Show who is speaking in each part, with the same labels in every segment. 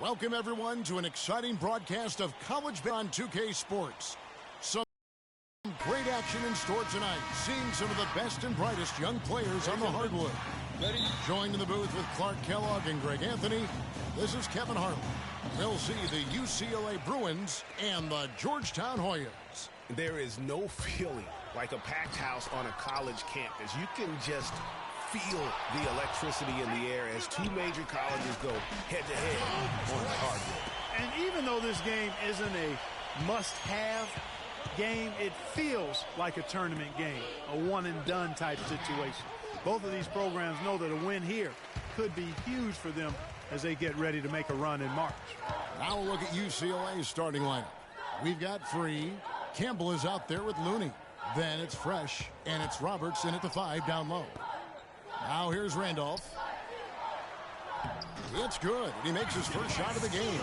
Speaker 1: Welcome, everyone, to an exciting broadcast of College on 2K Sports. Some great action in store tonight, seeing some of the best and brightest young players on the hardwood. Joined in the booth with Clark Kellogg and Greg Anthony, this is Kevin Harlan. We'll see the UCLA Bruins and the Georgetown Hoyas.
Speaker 2: There is no feeling like a packed house on a college campus. You can just feel the electricity in the air as two major colleges go head-to-head on the hardwood.
Speaker 3: And even though this game isn't a must-have game, it feels like a tournament game, a one-and-done type situation. Both of these programs know that a win here could be huge for them as they get ready to make a run in March.
Speaker 1: Now we'll look at UCLA's starting lineup. We've got FREQ. Campbell is out there with Looney. Then it's Fresh, and it's Roberts in at the 5 down low. Now here's Randolph. It's good. He makes his first shot of the game.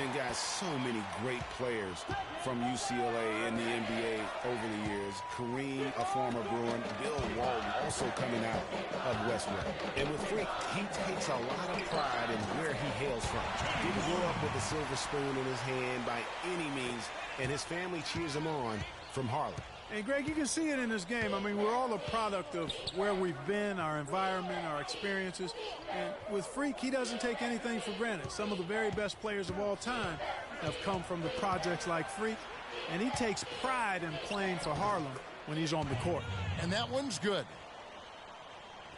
Speaker 2: And guys, so many great players from UCLA in the NBA over the years. Kareem, a former Bruin. Bill Walton also coming out of Westwood. And with FREQ, he takes a lot of pride in where he hails from. Didn't grow up with a silver spoon in his hand by any means, and his family cheers him on from Harlem.
Speaker 3: And, Greg, you can see it in this game. I mean, we're all a product of where we've been, our environment, our experiences. And with FREQ, he doesn't take anything for granted. Some of the very best players of all time have come from the projects like FREQ. And he takes pride in playing for Harlem when he's on the court.
Speaker 1: And that one's good.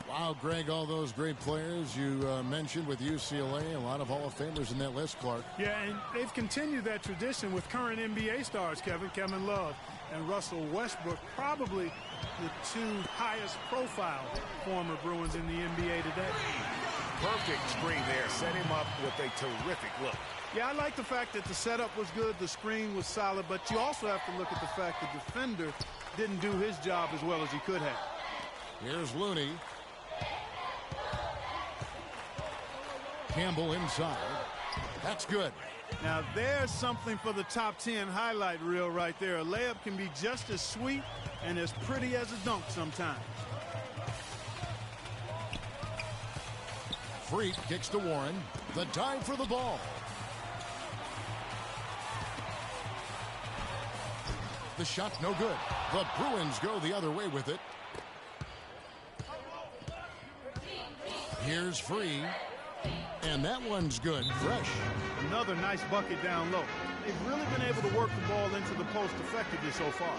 Speaker 1: Wow, Greg, all those great players you mentioned with UCLA, a lot of Hall of Famers in that list, Clark.
Speaker 3: Yeah, and they've continued that tradition with current NBA stars, Kevin Love and Russell Westbrook, probably the two highest profile former Bruins in the NBA today.
Speaker 2: Perfect screen there. Set him up with a terrific look.
Speaker 3: Yeah, I like the fact that the setup was good, the screen was solid, but you also have to look at the fact the defender didn't do his job as well as he could have.
Speaker 1: Here's Looney. Campbell inside. That's good.
Speaker 3: Now there's something for the top 10 highlight reel right there. A layup can be just as sweet and as pretty as a dunk sometimes.
Speaker 1: FREQ kicks to Warren. The dive for the ball. The shot no good. The Bruins go the other way with it. Here's FREQ. And that one's good. Fresh.
Speaker 3: Another nice bucket down low. They've really been able to work the ball into the post effectively so far.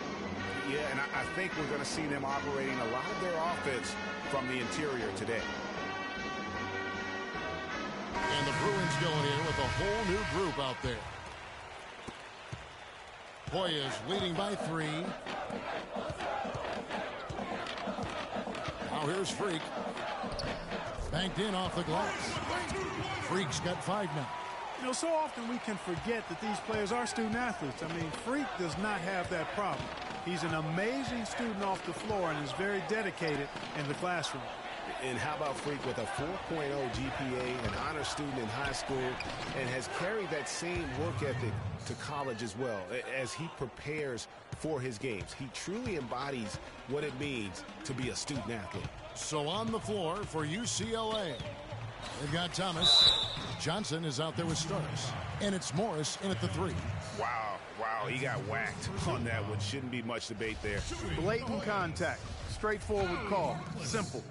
Speaker 2: Yeah, and I think we're going to see them operating a lot of their offense from the interior today.
Speaker 1: And the Bruins going in with a whole new group out there. Hoyas leading by 3. Now here's FREQ. Banked in off the glass. FREQ's got 5 now.
Speaker 3: You know, so often we can forget that these players are student athletes. I mean, FREQ does not have that problem. He's an amazing student off the floor and is very dedicated in the classroom.
Speaker 2: And how about FREQ with a 4.0 GPA, an honor student in high school, and has carried that same work ethic to college as well as he prepares for his games. He truly embodies what it means to be a student athlete.
Speaker 1: So on the floor for UCLA, they've got Thomas. Johnson is out there with Starks. And it's Morris in at the 3.
Speaker 2: Wow, he got whacked on that one. Shouldn't be much debate there.
Speaker 3: Blatant contact. Straightforward call. Simple.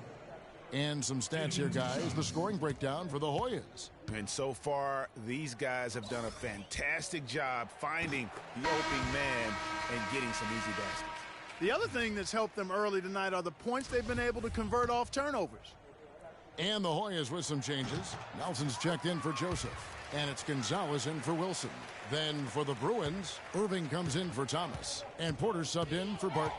Speaker 1: And some stats here, guys. The scoring breakdown for the Hoyas.
Speaker 2: And so far, these guys have done a fantastic job finding the opening man and getting some easy baskets.
Speaker 3: The other thing that's helped them early tonight are the points they've been able to convert off turnovers.
Speaker 1: And the Hoyas with some changes. Nelson's checked in for Joseph. And it's Gonzalez in for Wilson. Then for the Bruins, Irving comes in for Thomas. And Porter subbed in for Barton.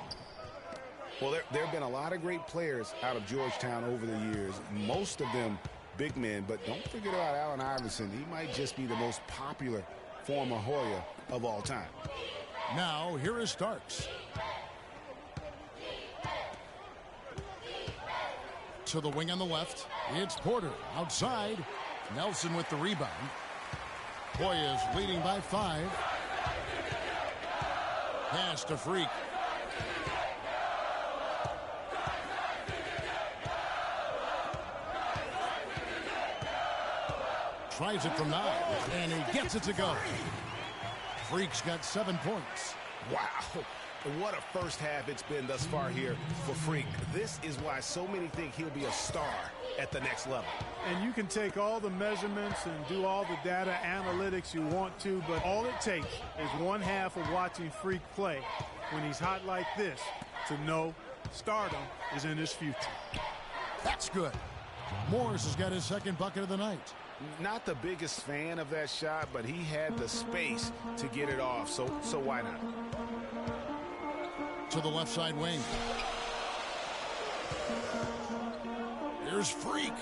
Speaker 2: Well, there have been a lot of great players out of Georgetown over the years. Most of them big men. But don't forget about Allen Iverson. He might just be the most popular former Hoya of all time.
Speaker 1: Now, here is Starks. To the wing on the left. It's Porter outside. Nelson with the rebound. Hoyas leading by 5. Pass to FREQ. tries it from 9, and he gets it to go. FREQ's got 7 points.
Speaker 2: Wow. What a first half it's been thus far here for FREQ. This is why so many think he'll be a star at the next level.
Speaker 3: And you can take all the measurements and do all the data analytics you want to, but all it takes is one half of watching FREQ play when he's hot like this to know stardom is in his future.
Speaker 1: That's good. Morris has got his second bucket of the night.
Speaker 2: Not the biggest fan of that shot, but he had the space to get it off, so why not?
Speaker 1: To the left side wing. Here's FREQ.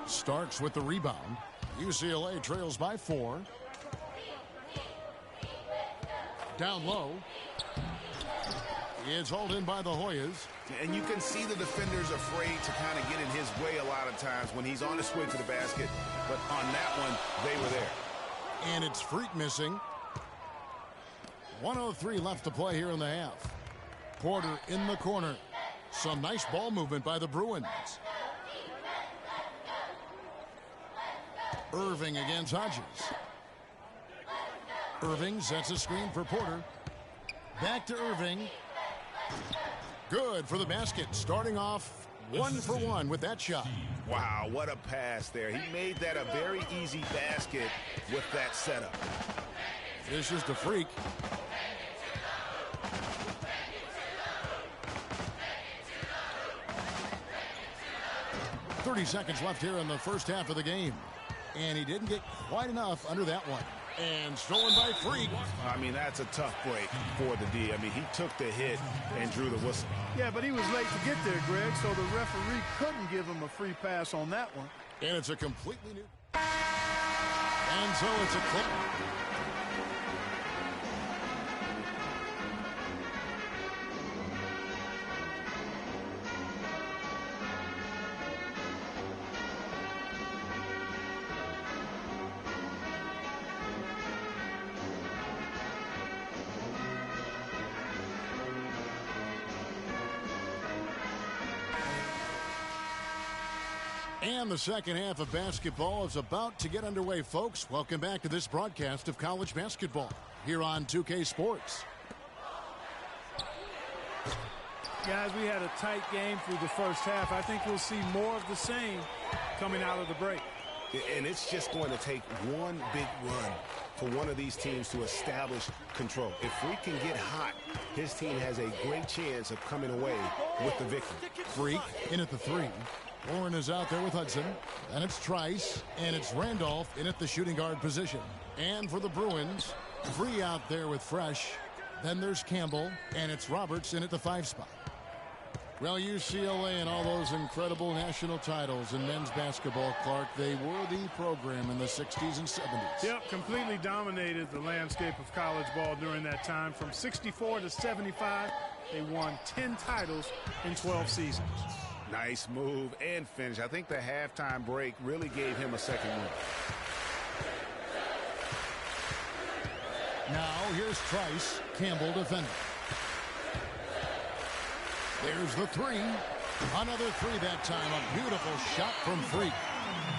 Speaker 1: Starks with the rebound. UCLA trails by 4. Down low. It's hauled in by the Hoyas.
Speaker 2: And you can see the defenders afraid to kind of get in his way a lot of times when he's on his way to the basket. But on that one, they were there.
Speaker 1: And it's FREQ missing. 1:03 left to play here in the half. Porter in the corner. Some nice ball movement by the Bruins. Irving against Hodges. Irving sets a screen for Porter. Back to Irving. Good for the basket. Starting off 1 for 1 with that shot.
Speaker 2: Wow, what a pass there. He made that a very easy basket with that setup.
Speaker 1: This is to FREQ. .30 seconds left here in the first half of the game. And he didn't get quite enough under that one. And stolen by FREQ.
Speaker 2: I mean, that's a tough break for the D. I mean, he took the hit and drew the whistle.
Speaker 3: Yeah, but he was late to get there, Greg, so the referee couldn't give him a free pass on that one.
Speaker 1: And it's a completely new. And so it's a clip. And the second half of basketball is about to get underway, folks. Welcome back to this broadcast of college basketball here on 2K Sports.
Speaker 3: Guys, we had a tight game through the first half. I think we'll see more of the same coming out of the break.
Speaker 2: And it's just going to take one big run for one of these teams to establish control. If FREQ can get hot, his team has a great chance of coming away with the victory.
Speaker 1: FREQ in at the 3. Warren is out there with Hudson. And it's Trice. And it's Randolph in at the shooting guard position. And for the Bruins, Free out there with Fresh. Then there's Campbell. And it's Roberts in at the 5 spot. Well, UCLA and all those incredible national titles in men's basketball, Clark, they were the program in the 60s and 70s.
Speaker 3: Yep, completely dominated the landscape of college ball during that time. From 64 to 75, they won 10 titles in 12 seasons.
Speaker 2: Nice move and finish. I think the halftime break really gave him a second win.
Speaker 1: Now here's Trice. Campbell defending. There's the 3. Another 3 that time. A beautiful shot from FREQ.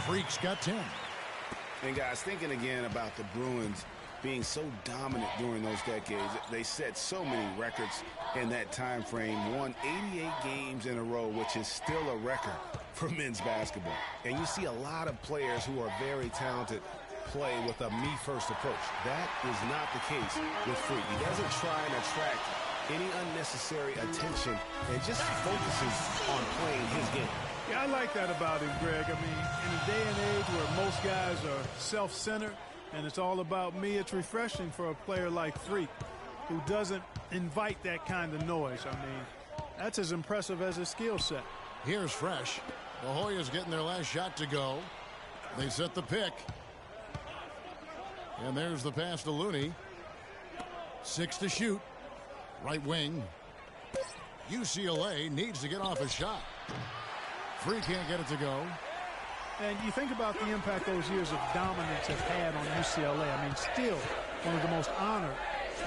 Speaker 1: FREQ's got 10.
Speaker 2: And guys, thinking again about the Bruins being so dominant during those decades, they set so many records in that time frame, won 88 games in a row, which is still a record for men's basketball. And you see a lot of players who are very talented play with a me-first approach. That is not the case with FREQ. He doesn't try and attract any unnecessary attention and just focuses on playing his game.
Speaker 3: Yeah, I like that about him, Greg. I mean, in a day and age where most guys are self-centered and it's all about me, it's refreshing for a player like FREQ who doesn't invite that kind of noise. I mean, that's as impressive as his skill set.
Speaker 1: Here's Fresh. The Hoyas getting their last shot to go. They set the pick. And there's the pass to Looney. 6 to shoot. Right wing. UCLA needs to get off a shot. FREQ can't get it to go.
Speaker 3: And you think about the impact those years of dominance have had on UCLA. I mean, still one of the most honored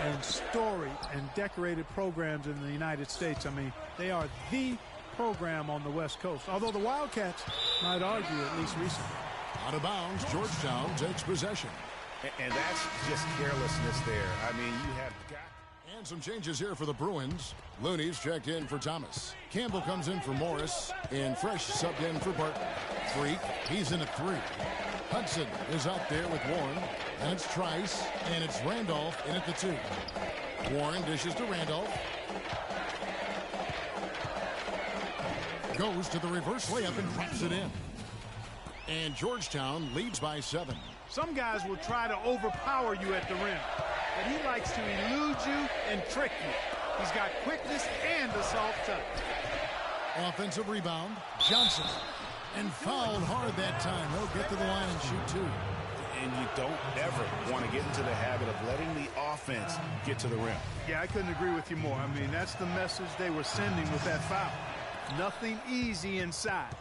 Speaker 3: and storied and decorated programs in the United States. I mean, they are the program on the West Coast, although the Wildcats might argue, at least recently.
Speaker 1: Out of bounds, Georgetown takes possession.
Speaker 2: And that's just carelessness there. I mean, you have got...
Speaker 1: And some changes here for the Bruins. Looney's checked in for Thomas. Campbell comes in for Morris. And Fresh subbed in for Barton. FREQ, he's in at 3. Hudson is out there with Warren. And it's Trice. And it's Randolph in at the 2. Warren dishes to Randolph. Goes to the reverse layup and drops it in. And Georgetown leads by 7.
Speaker 3: Some guys will try to overpower you at the rim, but he likes to elude you and trick you. He's got quickness and a soft touch.
Speaker 1: Offensive rebound, Johnson. And fouled hard that time. He'll get to the line and shoot 2.
Speaker 2: And you don't ever want to get into the habit of letting the offense get to the rim.
Speaker 3: Yeah, I couldn't agree with you more. I mean, that's the message they were sending with that foul. Nothing easy inside.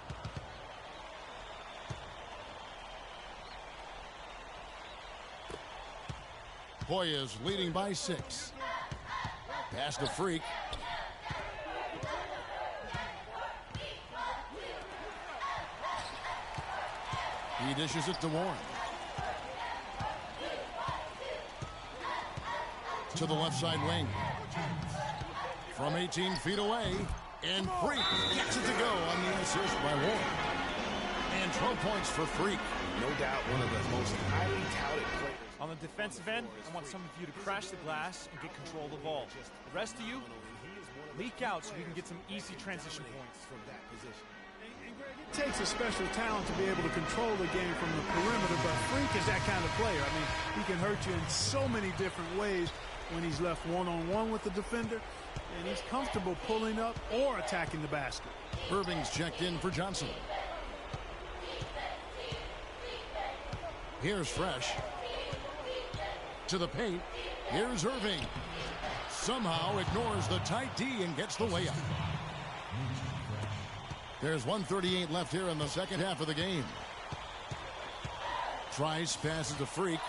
Speaker 1: Hoyas leading by 6. Pass to FREQ. He dishes it to Warren. To the left side wing. From 18 feet away. And FREQ gets it to go on the assist by Warren. And 12 points for FREQ.
Speaker 2: No doubt one of the most highly touted players.
Speaker 4: On the defensive end, I want some of you to crash the glass and get control of the ball. The rest of you, leak out so we can get some easy transition points.
Speaker 2: From that position.
Speaker 3: It takes a special talent to be able to control the game from the perimeter, but FREQ is that kind of player. I mean, he can hurt you in so many different ways when he's left one-on-one with the defender, and he's comfortable pulling up or attacking the basket.
Speaker 1: Irving's checked in for Johnson. Here's Fresh. To the paint. Here's Irving. Somehow ignores the tight D and gets the layup. There's 1:38 left here in the second half of the game. Trice passes to FREQ.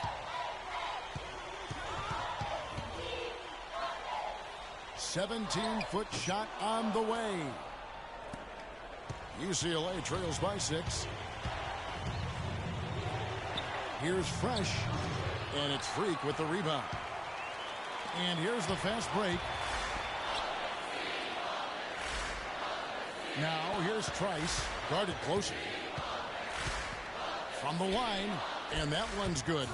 Speaker 1: "17-foot shot on the way." UCLA trails by 6. Here's Fresh. And it's FREQ with the rebound. And here's the fast break. Now here's Trice. Guarded closer. From the line. And that one's good.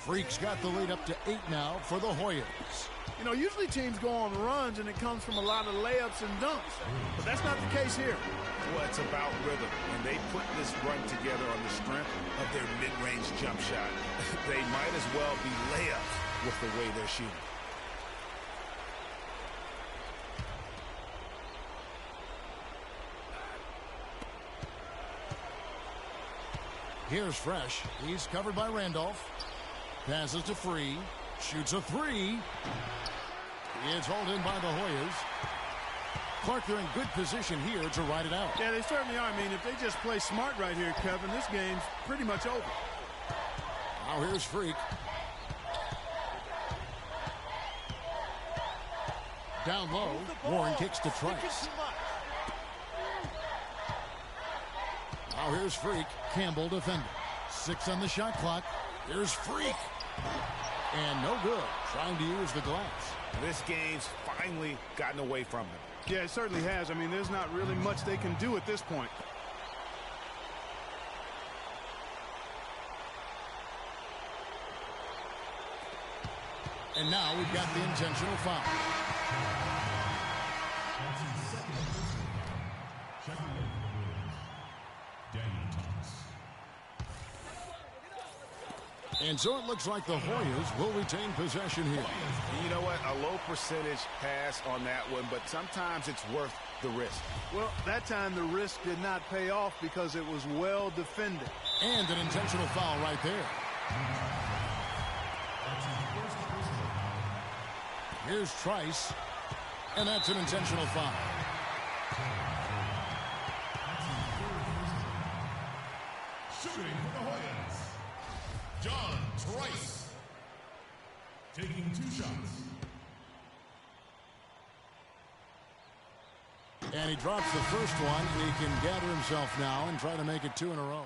Speaker 1: FREQ's got the lead up to 8 now for the Hoyas.
Speaker 3: You know, usually teams go on runs and it comes from a lot of layups and dunks. But that's not the case here.
Speaker 2: Well, it's about rhythm, and they put this run together on the strength of their mid-range jump shot. They might as well be layups with the way they're shooting.
Speaker 1: Here's Fresh. He's covered by Randolph. Passes to FREQ. Shoots a 3. It's hauled in by the Hoyas. Clark, they're in good position here to ride it out.
Speaker 3: Yeah, they certainly are. I mean, if they just play smart right here, Kevin, this game's pretty much over.
Speaker 1: Now here's FREQ. Down low, Warren kicks to Trice. Now here's FREQ. Campbell defender. 6 on the shot clock. Here's FREQ. And no good. Trying to use the glass.
Speaker 2: This game's finally gotten away from them.
Speaker 3: Yeah, it certainly has. I mean, there's not really much they can do at this point.
Speaker 1: And now we've got the intentional foul. And so it looks like the Hoyas will retain possession here.
Speaker 2: You know what? A low percentage pass on that one, but sometimes it's worth the risk.
Speaker 3: Well, that time the risk did not pay off because it was well defended.
Speaker 1: And an intentional foul right there. Here's Trice. And that's an intentional foul.
Speaker 5: Shooting for the Hoyas, John Trice, taking 2 shots.
Speaker 1: And he drops the first one, and he can gather himself now and try to make it 2 in a row.